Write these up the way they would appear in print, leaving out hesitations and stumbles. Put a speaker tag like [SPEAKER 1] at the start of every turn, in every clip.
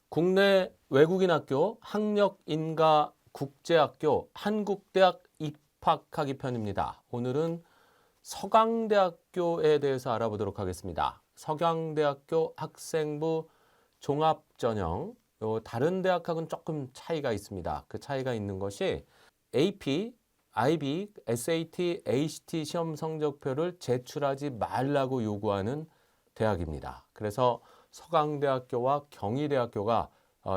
[SPEAKER 1] 국내 외국인 학교 학력인가 국제학교 한국대학 입학하기 편입니다. 오늘은 서강대학교에 대해서 알아보도록 하겠습니다. 서강대학교 학생부 종합전형, 다른 대학하고는 조금 차이가 있습니다. 그 차이가 있는 것이 AP, IB, SAT, ACT 시험 성적표를 제출하지 말라고 요구하는 대학입니다. 그래서 서강대학교와 경희대학교가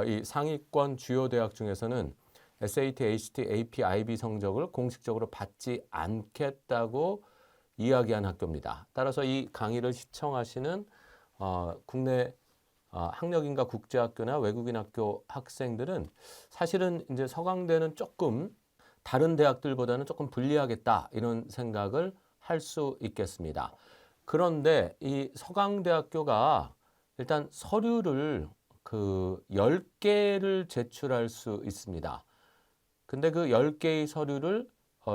[SPEAKER 1] 이 상위권 주요 대학 중에서는 SAT, ACT, AP, IB 성적을 공식적으로 받지 않겠다고 이야기한 학교입니다. 따라서 이 강의를 시청하시는 국내 학력인가 국제학교나 외국인 학교 학생들은 사실은 이제 서강대는 조금 다른 대학들보다는 조금 불리하겠다 이런 생각을 할 수 있겠습니다. 그런데 이 서강대학교가 일단 서류를 그 10개를 제출할 수 있습니다. 근데 그 10개의 서류를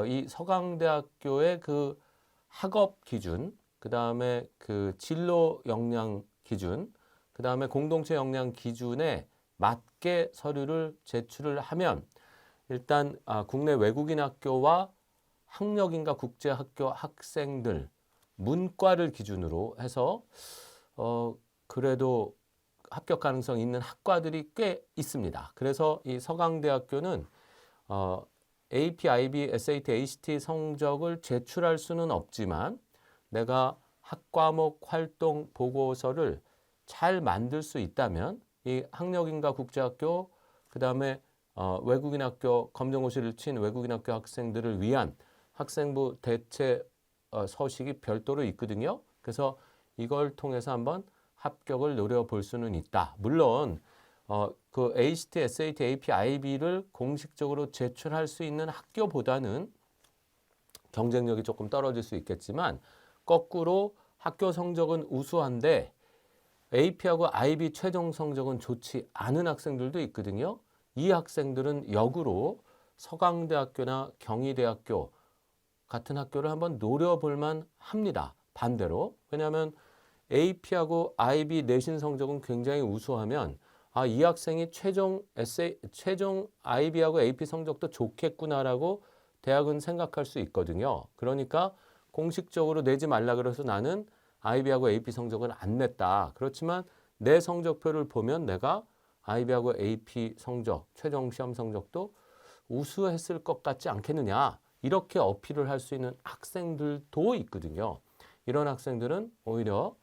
[SPEAKER 1] 이 서강대학교의 그 학업 기준, 그 다음에 그 진로 역량 기준, 그 다음에 공동체 역량 기준에 맞게 서류를 제출을 하면 일단 국내 외국인 학교와 학력인가 국제학교 학생들 문과를 기준으로 해서 그래도 합격 가능성 있는 학과들이 꽤 있습니다. 그래서 이 서강대학교는 AP, IB, SAT, ACT 성적을 제출할 수는 없지만 내가 학과목 활동 보고서를 잘 만들 수 있다면 이 학력인가 국제학교 그다음에 외국인 학교 검정고시를 친 외국인 학교 학생들을 위한 학생부 대체 서식이 별도로 있거든요. 그래서 이걸 통해서 한번 합격을 노려볼 수는 있다. 물론 그 ACT, SAT, AP, IB를 공식적으로 제출할 수 있는 학교보다는 경쟁력이 조금 떨어질 수 있겠지만 거꾸로 학교 성적은 우수한데 AP하고 IB 최종 성적은 좋지 않은 학생들도 있거든요. 이 학생들은 역으로 서강대학교나 경희대학교 같은 학교를 한번 노려볼만 합니다. 반대로. 왜냐하면 AP하고 IB 내신 성적은 굉장히 우수하면 이 학생이 최종 IB하고 AP 성적도 좋겠구나라고 대학은 생각할 수 있거든요. 그러니까 공식적으로 내지 말라 그래서 나는 IB하고 AP 성적을 안 냈다. 그렇지만 내 성적표를 보면 내가 IB하고 AP 성적, 최종 시험 성적도 우수했을 것 같지 않겠느냐. 이렇게 어필을 할 수 있는 학생들도 있거든요. 이런 학생들은 오히려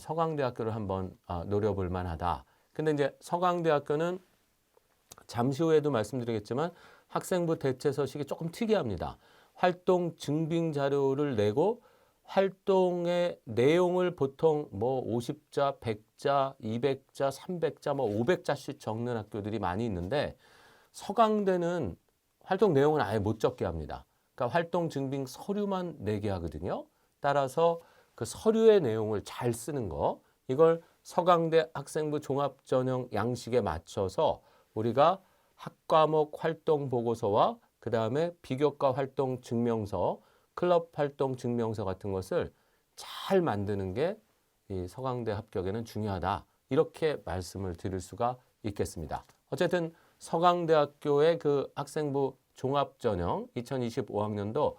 [SPEAKER 1] 서강대학교를 한번 노려볼 만하다. 근데 이제 서강대학교는 잠시 후에도 말씀드리겠지만 학생부 대체 서식이 조금 특이합니다. 활동 증빙 자료를 내고 활동의 내용을 보통 뭐 50자, 100자, 200자, 300자, 뭐 500자씩 적는 학교들이 많이 있는데 서강대는 활동 내용은 아예 못 적게 합니다. 그러니까 활동 증빙 서류만 내게 하거든요. 따라서 그 서류의 내용을 잘 쓰는 거 이걸 서강대 학생부 종합전형 양식에 맞춰서 우리가 학과목 활동 보고서와 그 다음에 비교과 활동 증명서, 클럽 활동 증명서 같은 것을 잘 만드는 게 이 서강대 합격에는 중요하다. 이렇게 말씀을 드릴 수가 있겠습니다. 어쨌든 서강대학교의 그 학생부 종합전형 2025학년도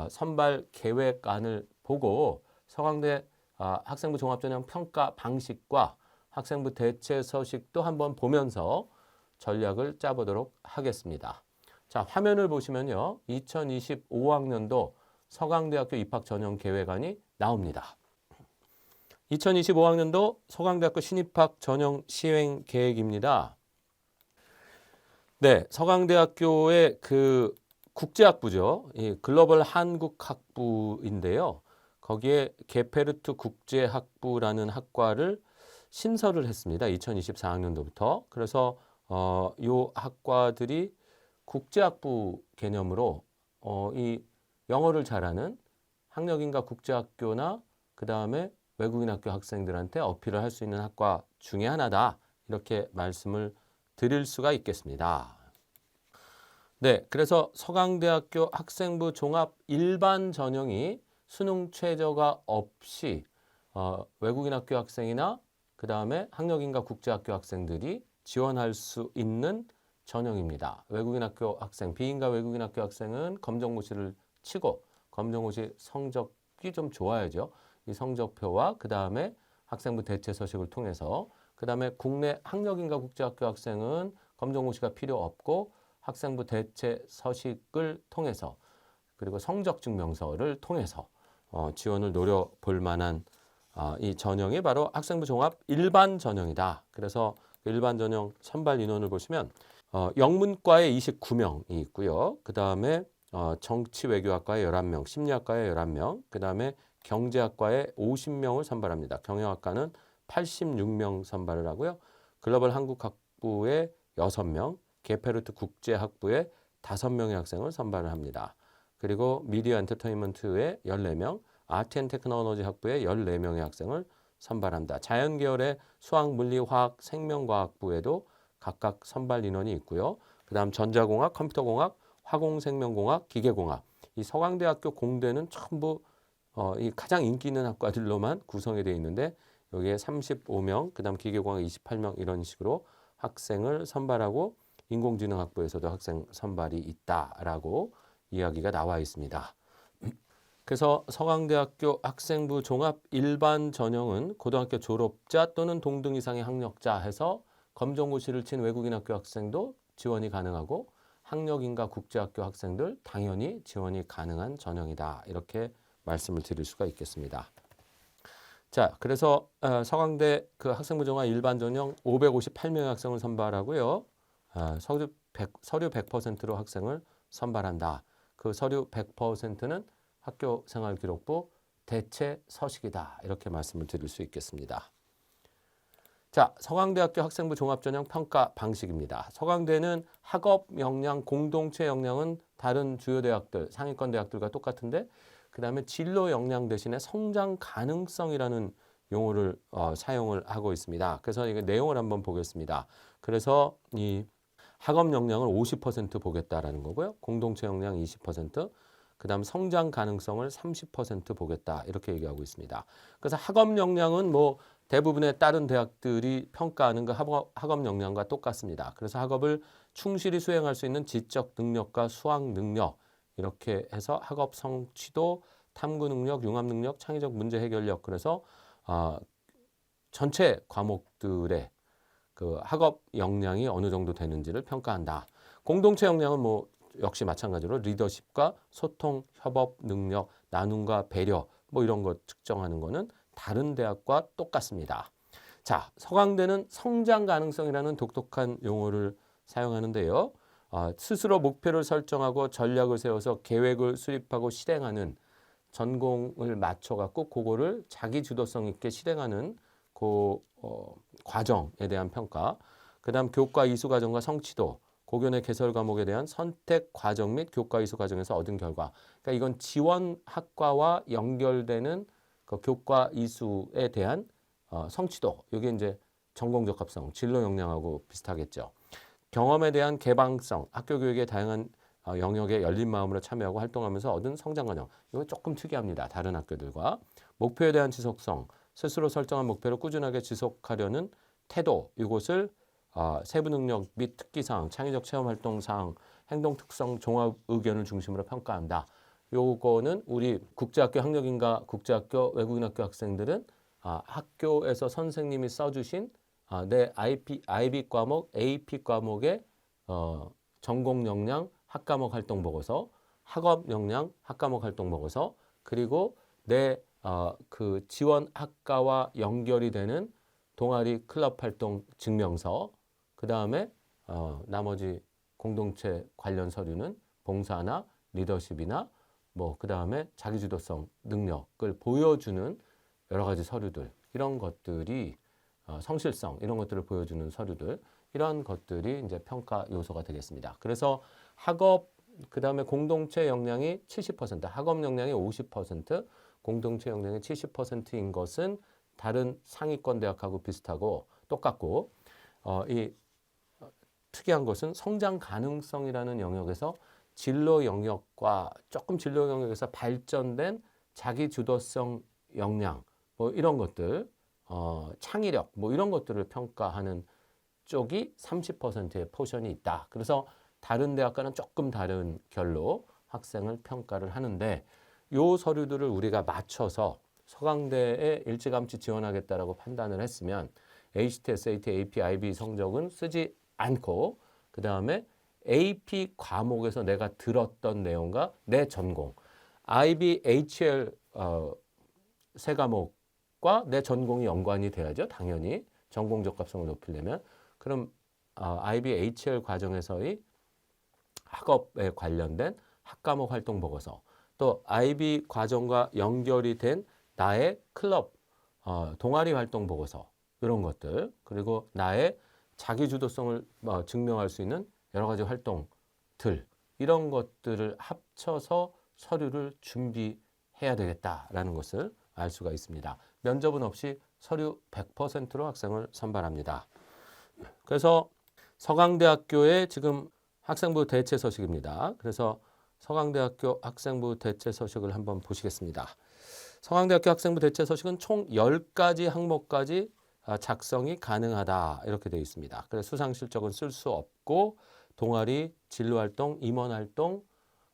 [SPEAKER 1] 선발 계획안을 보고 서강대 학생부 종합전형 평가 방식과 학생부 대체 서식도 한번 보면서 전략을 짜보도록 하겠습니다. 자, 화면을 보시면요. 2025학년도 서강대학교 입학 전형 계획안이 나옵니다. 2025학년도 서강대학교 신입학 전형 시행 계획입니다. 네, 서강대학교의 그 국제학부죠. 이 글로벌 한국학부인데요. 거기에 게페르트 국제학부라는 학과를 신설을 했습니다. 2024학년도부터. 그래서 이 학과들이 국제학부 개념으로 이 영어를 잘하는 학력인가 국제학교나 그 다음에 외국인 학교 학생들한테 어필을 할 수 있는 학과 중에 하나다. 이렇게 말씀을 드릴 수가 있겠습니다. 네, 그래서 서강대학교 학생부 종합 일반 전형이 수능 최저가 없이 외국인 학교 학생이나 그 다음에 학력인가 국제학교 학생들이 지원할 수 있는 전형입니다. 외국인 학교 학생, 비인가 외국인 학교 학생은 검정고시를 치고 검정고시 성적이 좀 좋아야죠. 이 성적표와 그 다음에 학생부 대체 서식을 통해서 그 다음에 국내 학력인가 국제학교 학생은 검정고시가 필요 없고 학생부 대체 서식을 통해서 그리고 성적 증명서를 통해서 지원을 노려볼 만한 이 전형이 바로 학생부 종합 일반 전형이다. 그래서 일반 전형 선발 인원을 보시면 영문과에 29명이 있고요. 그 다음에 정치외교학과에 11명, 심리학과에 11명, 그 다음에 경제학과에 50명을 선발합니다. 경영학과는 86명 선발을 하고요. 글로벌 한국학부에 6명, 게페르트 국제학부에 5명의 학생을 선발을 합니다. 그리고 미디어 엔터테인먼트에 14명, 아트 앤 테크놀로지 학부에 14명의 학생을 선발한다. 자연계열의 수학, 물리, 화학, 생명과학부에도 각각 선발 인원이 있고요. 그 다음 전자공학, 컴퓨터공학, 화공생명공학, 기계공학. 이 서강대학교 공대는 전부 이 가장 인기 있는 학과들로만 구성이 되어 있는데 여기에 35명, 그 다음 기계공학 28명 이런 식으로 학생을 선발하고 인공지능학부에서도 학생 선발이 있다라고 이야기가 나와 있습니다. 그래서 서강대학교 학생부 종합 일반 전형은 고등학교 졸업자 또는 동등 이상의 학력자 해서 검정고시를 친 외국인 학교 학생도 지원이 가능하고 학력인가 국제학교 학생들 당연히 지원이 가능한 전형이다. 이렇게 말씀을 드릴 수가 있겠습니다. 자, 그래서 서강대 그 학생부 종합 일반 전형 558명의 학생을 선발하고요. 서류 100%로 학생을 선발한다. 그 서류 100%는 학교생활기록부 대체 서식이다. 이렇게 말씀을 드릴 수 있겠습니다. 자, 서강대학교 학생부 종합전형 평가 방식입니다. 서강대는 학업 역량, 공동체 역량은 다른 주요 대학들, 상위권 대학들과 똑같은데 그 다음에 진로 역량 대신에 성장 가능성이라는 용어를 사용을 하고 있습니다. 그래서 이거 내용을 한번 보겠습니다. 그래서 이 학업 역량을 50% 보겠다라는 거고요. 공동체 역량 20%, 그 다음 성장 가능성을 30% 보겠다. 이렇게 얘기하고 있습니다. 그래서 학업 역량은 뭐 대부분의 다른 대학들이 평가하는 그 학업 역량과 똑같습니다. 그래서 학업을 충실히 수행할 수 있는 지적 능력과 수학 능력 이렇게 해서 학업 성취도, 탐구 능력, 융합 능력, 창의적 문제 해결력 그래서 전체 과목들의 그 학업 역량이 어느 정도 되는지를 평가한다. 공동체 역량은 뭐 역시 마찬가지로 리더십과 소통, 협업 능력, 나눔과 배려 뭐 이런 것 측정하는 거는 다른 대학과 똑같습니다. 자, 서강대는 성장 가능성이라는 독특한 용어를 사용하는데요. 스스로 목표를 설정하고 전략을 세워서 계획을 수립하고 실행하는 전공을 맞춰갖고 그거를 자기 주도성 있게 실행하는 그 과정에 대한 평가. 그 다음 교과 이수 과정과 성취도, 고견의 개설 과목에 대한 선택 과정 및 교과 이수 과정에서 얻은 결과. 그러니까 이건 지원 학과와 연결되는 그 교과 이수에 대한 성취도. 이게 이제 전공 적합성, 진로 역량하고 비슷하겠죠. 경험에 대한 개방성, 학교 교육의 다양한 영역에 열린 마음으로 참여하고 활동하면서 얻은 성장 과정. 이거 조금 특이합니다. 다른 학교들과. 목표에 대한 지속성, 스스로 설정한 목표를 꾸준하게 지속하려는 태도. 이것을 세부 능력 및 특기사항, 창의적 체험 활동 사항, 행동 특성, 종합 의견을 중심으로 평가한다. 요거는 우리 국제학교 학력인가 국제학교 외국인 학교 학생들은 학교에서 선생님이 써주신 내 IB 과목, AP 과목의 전공 역량 학과목 활동 보고서, 학업 역량 학과목 활동 보고서, 그리고 내 그 지원 학과와 연결이 되는 동아리 클럽 활동 증명서, 그 다음에 나머지 공동체 관련 서류는 봉사나 리더십이나 뭐 그 다음에 자기주도성 능력을 보여주는 여러 가지 서류들 이런 것들이 성실성 이런 것들을 보여주는 서류들 이런 것들이 이제 평가 요소가 되겠습니다. 그래서 학업 그 다음에 공동체 역량이 70%, 학업 역량이 50%, 공동체 역량이 70%인 것은 다른 상위권 대학하고 비슷하고 똑같고 이 특이한 것은 성장 가능성이라는 영역에서 진로 영역과 조금 진로 영역에서 발전된 자기 주도성 역량 뭐 이런 것들 창의력 뭐 이런 것들을 평가하는 쪽이 30%의 포션이 있다. 그래서 다른 대학과는 조금 다른 결로 학생을 평가를 하는데 요 서류들을 우리가 맞춰서 서강대에 일찌감치 지원하겠다라고 판단을 했으면 ACT, SAT, AP, IB 성적은 쓰지 않고 그 다음에 AP 과목에서 내가 들었던 내용과 내 전공, IB, HL 세 과목과 내 전공이 연관이 돼야죠. 당연히 전공 적합성을 높이려면 그럼 IB, HL 과정에서의 학업에 관련된 학과목 활동 보고서 또 IB 과정과 연결이 된 나의 클럽 동아리 활동 보고서 이런 것들 그리고 나의 자기 주도성을 증명할 수 있는 여러 가지 활동들 이런 것들을 합쳐서 서류를 준비해야 되겠다라는 것을 알 수가 있습니다. 면접은 없이 서류 100%로 학생을 선발합니다. 그래서 서강대학교의 지금 학생부 대체 서식입니다. 그래서 서강대학교 학생부 대체 서식을 한번 보시겠습니다. 서강대학교 학생부 대체 서식은 총 10가지 항목까지 작성이 가능하다 이렇게 되어 있습니다. 그래서 수상 실적은 쓸 수 없고 동아리, 진로활동, 임원활동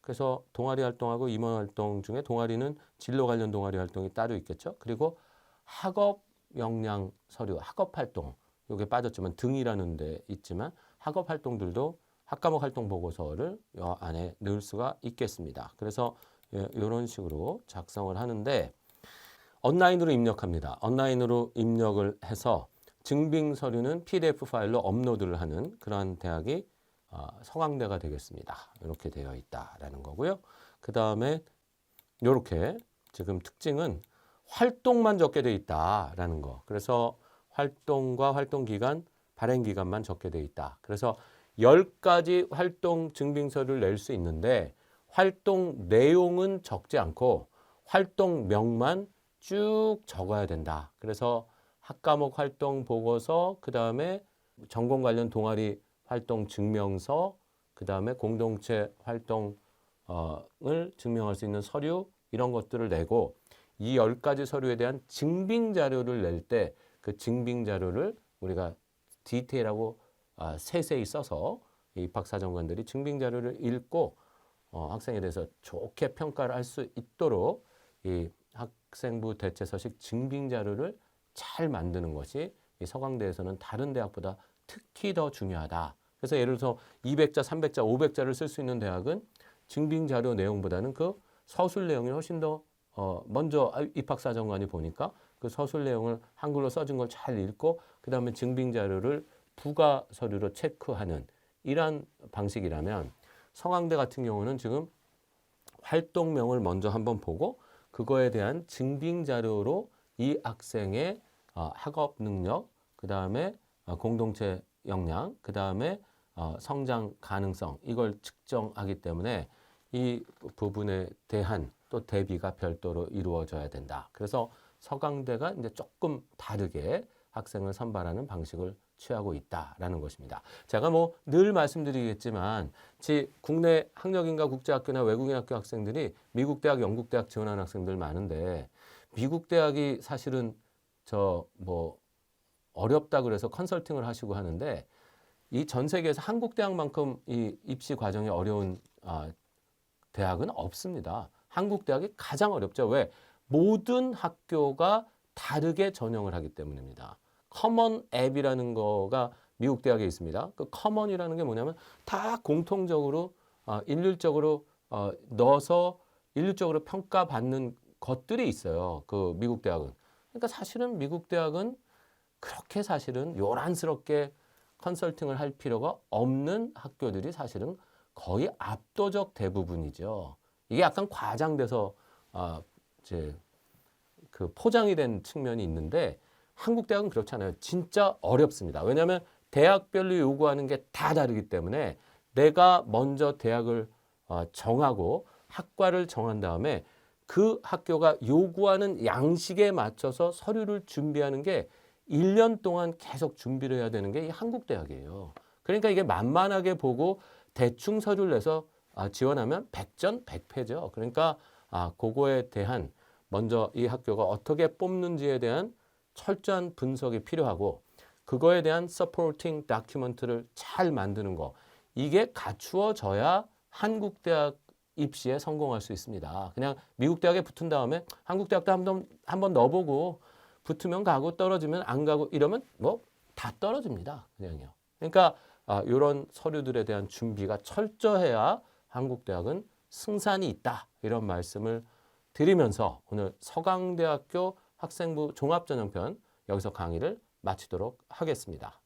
[SPEAKER 1] 그래서 동아리 활동하고 임원활동 중에 동아리는 진로 관련 동아리 활동이 따로 있겠죠. 그리고 학업 역량 서류, 학업 활동 이게 빠졌지만 등이라는 데 있지만 학업 활동들도 학과목 활동 보고서를 이 안에 넣을 수가 있겠습니다. 그래서 이런 식으로 작성을 하는데 온라인으로 입력합니다. 온라인으로 입력을 해서 증빙 서류는 PDF 파일로 업로드를 하는 그러한 대학이 서강대가 되겠습니다. 이렇게 되어 있다라는 거고요. 그 다음에 이렇게 지금 특징은 활동만 적게 되어 있다라는 거. 그래서 활동과 활동 기간, 발행 기간만 적게 되어 있다. 그래서 10가지 활동 증빙서를 낼 수 있는데 활동 내용은 적지 않고 활동명만 쭉 적어야 된다. 그래서 학과목 활동 보고서, 그 다음에 전공 관련 동아리 활동 증명서, 그 다음에 공동체 활동을 증명할 수 있는 서류 이런 것들을 내고 이 10가지 서류에 대한 증빙 자료를 낼 때 그 증빙 자료를 우리가 디테일하고 세세히 써서 입학사정관들이 증빙 자료를 읽고 학생에 대해서 좋게 평가를 할 수 있도록 이 학생부 대체 서식 증빙 자료를 잘 만드는 것이 이 서강대에서는 다른 대학보다 특히 더 중요하다. 그래서 예를 들어서 200자, 300자, 500자를 쓸 수 있는 대학은 증빙 자료 내용보다는 그 서술 내용이 훨씬 더 먼저 입학사정관이 보니까 그 서술 내용을 한글로 써진 걸 잘 읽고 그 다음에 증빙 자료를 부가 서류로 체크하는 이러한 방식이라면 서강대 같은 경우는 지금 활동명을 먼저 한번 보고 그거에 대한 증빙 자료로 이 학생의 학업 능력, 그 다음에 공동체 역량, 그 다음에 성장 가능성 이걸 측정하기 때문에 이 부분에 대한 또 대비가 별도로 이루어져야 된다. 그래서 서강대가 이제 조금 다르게 학생을 선발하는 방식을 취하고 있다라는 것입니다. 제가 뭐 늘 말씀드리겠지만 국내 학력인가 국제학교나 외국인 학교 학생들이 미국 대학, 영국 대학 지원하는 학생들 많은데 미국 대학이 사실은 어렵다 그래서 컨설팅을 하시고 하는데 이 전 세계에서 한국 대학만큼 이 입시 과정이 어려운 대학은 없습니다. 한국 대학이 가장 어렵죠. 왜? 모든 학교가 다르게 전형을 하기 때문입니다. 커먼 앱이라는 거가 미국 대학에 있습니다. 그 커먼이라는 게 뭐냐면 다 공통적으로 일률적으로 넣어서 일률적으로 평가받는 것들이 있어요. 그 미국 대학은. 그러니까 사실은 미국 대학은 그렇게 사실은 요란스럽게 컨설팅을 할 필요가 없는 학교들이 사실은 거의 압도적 대부분이죠. 이게 약간 과장돼서 그 포장이 된 측면이 있는데 한국 대학은 그렇지 않아요. 진짜 어렵습니다. 왜냐하면 대학별로 요구하는 게 다 다르기 때문에 내가 먼저 대학을 정하고 학과를 정한 다음에 그 학교가 요구하는 양식에 맞춰서 서류를 준비하는 게 1년 동안 계속 준비를 해야 되는 게 이 한국 대학이에요. 그러니까 이게 만만하게 보고 대충 서류를 내서 지원하면 100전 100패죠. 그러니까 그거에 대한 먼저 이 학교가 어떻게 뽑는지에 대한 철저한 분석이 필요하고 그거에 대한 서포팅 다큐멘트를 잘 만드는 거. 이게 갖추어져야 한국 대학 입시에 성공할 수 있습니다. 그냥 미국 대학에 붙은 다음에 한국 대학도 한번 넣어보고 붙으면 가고 떨어지면 안 가고 이러면 뭐 다 떨어집니다. 그냥요. 그러니까 이런 서류들에 대한 준비가 철저해야 한국 대학은 승산이 있다. 이런 말씀을 드리면서 오늘 서강대학교 학생부 종합전형편 여기서 강의를 마치도록 하겠습니다.